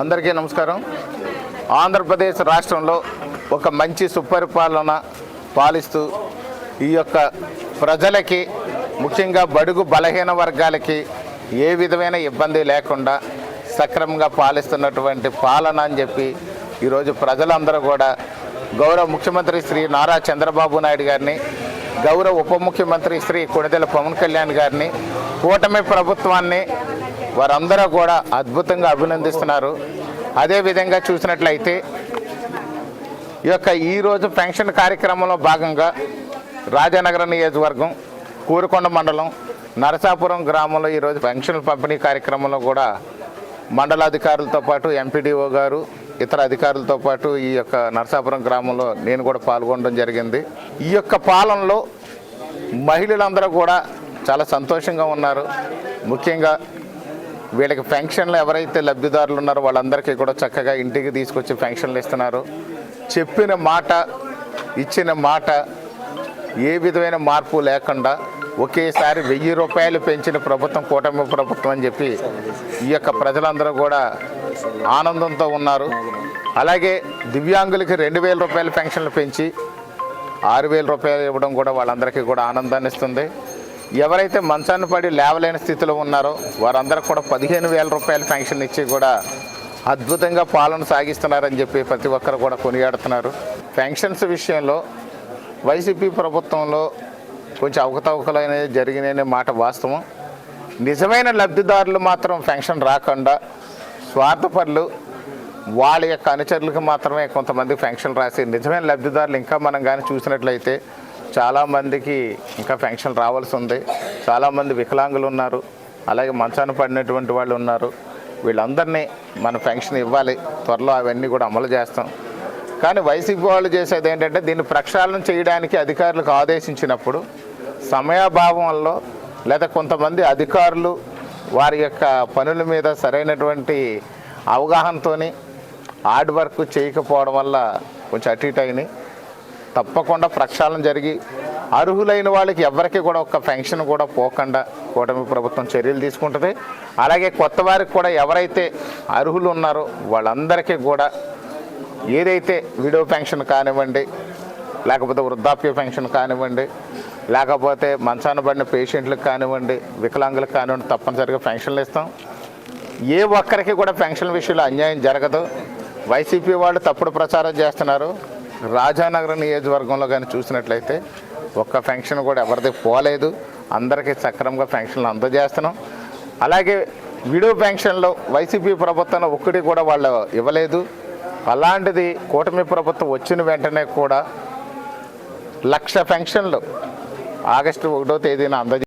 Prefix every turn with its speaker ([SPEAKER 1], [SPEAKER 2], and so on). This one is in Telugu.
[SPEAKER 1] అందరికీ నమస్కారం. ఆంధ్రప్రదేశ్ రాష్ట్రంలో ఒక మంచి సుపరిపాలన పాలిస్తూ ఈ యొక్క ప్రజలకి ముఖ్యంగా బడుగు బలహీన వర్గాలకి ఏ విధమైన ఇబ్బంది లేకుండా సక్రమంగా పాలిస్తున్నటువంటి పాలన అని చెప్పి ఈరోజు ప్రజలందరూ కూడా గౌరవ ముఖ్యమంత్రి శ్రీ నారా చంద్రబాబు నాయుడు గారిని, గౌరవ ఉప ముఖ్యమంత్రి శ్రీ కొణిదెల పవన్ కళ్యాణ్ గారిని, కూటమి ప్రభుత్వాన్ని వారందరూ కూడా అద్భుతంగా అభినందిస్తున్నారు. అదేవిధంగా చూసినట్లయితే ఈ యొక్క ఈరోజు పెన్షన్ కార్యక్రమంలో భాగంగా రాజానగరం నియోజకవర్గం కూరుకొండ మండలం నరసాపురం గ్రామంలో ఈరోజు పెన్షన్ల పంపిణీ కార్యక్రమంలో కూడా మండలాధికారులతో పాటు ఎంపీడీఓ గారు, ఇతర అధికారులతో పాటు ఈ యొక్క నరసాపురం గ్రామంలో నేను కూడా పాల్గొనడం జరిగింది. ఈ యొక్క పాలనలో మహిళలందరూ కూడా చాలా సంతోషంగా ఉన్నారు. ముఖ్యంగా వీళ్ళకి పెన్షన్లు ఎవరైతే లబ్ధిదారులు ఉన్నారో వాళ్ళందరికీ కూడా చక్కగా ఇంటికి తీసుకొచ్చి పెన్షన్లు ఇస్తున్నారు. చెప్పిన మాట, ఇచ్చిన మాట ఏ విధమైన మార్పు లేకుండా ఒకేసారి 1000 రూపాయలు పెంచిన ప్రభుత్వం కూటమి ప్రభుత్వం అని చెప్పి ఈ యొక్క ప్రజలందరూ కూడా ఆనందంతో ఉన్నారు. అలాగే దివ్యాంగులకి 2000 రూపాయల పెన్షన్లు పెంచి 6000 రూపాయలు ఇవ్వడం కూడా వాళ్ళందరికీ కూడా ఆనందాన్ని ఇస్తుంది. ఎవరైతే మంచాన్ని పడి లేవలేని స్థితిలో ఉన్నారో వారందరూ కూడా 15,000 రూపాయల పెన్షన్ ఇచ్చి కూడా అద్భుతంగా పాలన సాగిస్తున్నారని చెప్పి ప్రతి ఒక్కరు కూడా కొనియాడుతున్నారు. పెన్షన్స్ విషయంలో వైసీపీ ప్రభుత్వంలో కొంచెం అవకతవకలు అనేవి జరిగిన మాట వాస్తవం. నిజమైన లబ్ధిదారులు మాత్రం పెన్షన్ రాకుండా స్వార్థపరులు వాళ్ళ యొక్క అనుచరులకు మాత్రమే కొంతమంది పెన్షన్ రాసి నిజమైన లబ్ధిదారులు ఇంకా మనం కానీ చూసినట్లయితే చాలామందికి ఇంకా పెన్షన్ రావాల్సి ఉంది. చాలామంది వికలాంగులు ఉన్నారు, అలాగే మంచాన పడినటువంటి వాళ్ళు ఉన్నారు. వీళ్ళందరినీ మన పెన్షన్ ఇవ్వాలి. త్వరలో అవన్నీ కూడా అమలు చేస్తాం. కానీ వైసీపీ వాళ్ళు చేసేది ఏంటంటే దీన్ని ప్రక్షాళన చేయడానికి అధికారులకు ఆదేశించినప్పుడు సమయాభావంలో లేదా కొంతమంది అధికారులు వారి యొక్క పనుల మీద సరైనటువంటి అవగాహనతో హార్డ్ వర్క్ చేయకపోవడం వల్ల కొంచెం అటు ఇటు అయినాయి. తప్పకుండా ప్రక్షాళన జరిగి అర్హులైన వాళ్ళకి ఎవరికి కూడా ఒక్క పెన్షన్ కూడా పోకుండా కూటమి ప్రభుత్వం చర్యలు తీసుకుంటుంది. అలాగే కొత్త వారికి కూడా ఎవరైతే అర్హులు ఉన్నారో వాళ్ళందరికీ కూడా ఏదైతే విడో పెన్షన్ కానివ్వండి, లేకపోతే వృద్ధాప్య పెన్షన్ కానివ్వండి, లేకపోతే మంచాన పడిన పేషెంట్లకు కానివ్వండి, వికలాంగులకు కానివ్వండి తప్పనిసరిగా పెన్షన్లు ఇస్తాం. ఏ ఒక్కరికి కూడా పెన్షన్ విషయంలో అన్యాయం జరగదు. వైసీపీ వాళ్ళు తప్పుడు ప్రచారం చేస్తున్నారు. రాజానగరం నియోజకవర్గంలో కానీ చూసినట్లయితే ఒక్క పెన్షన్ కూడా ఎవరిది పోలేదు. అందరికీ సక్రమంగా పెన్షన్లు అందజేస్తున్నాం. అలాగే విడో పెన్షన్లో వైసీపీ ప్రభుత్వంలో ఒక్కటి కూడా వాళ్ళు ఇవ్వలేదు. అలాంటిది కూటమి ప్రభుత్వం వచ్చిన వెంటనే కూడా 1,00,000 పెన్షన్లు ఆగస్టు 1వ తేదీన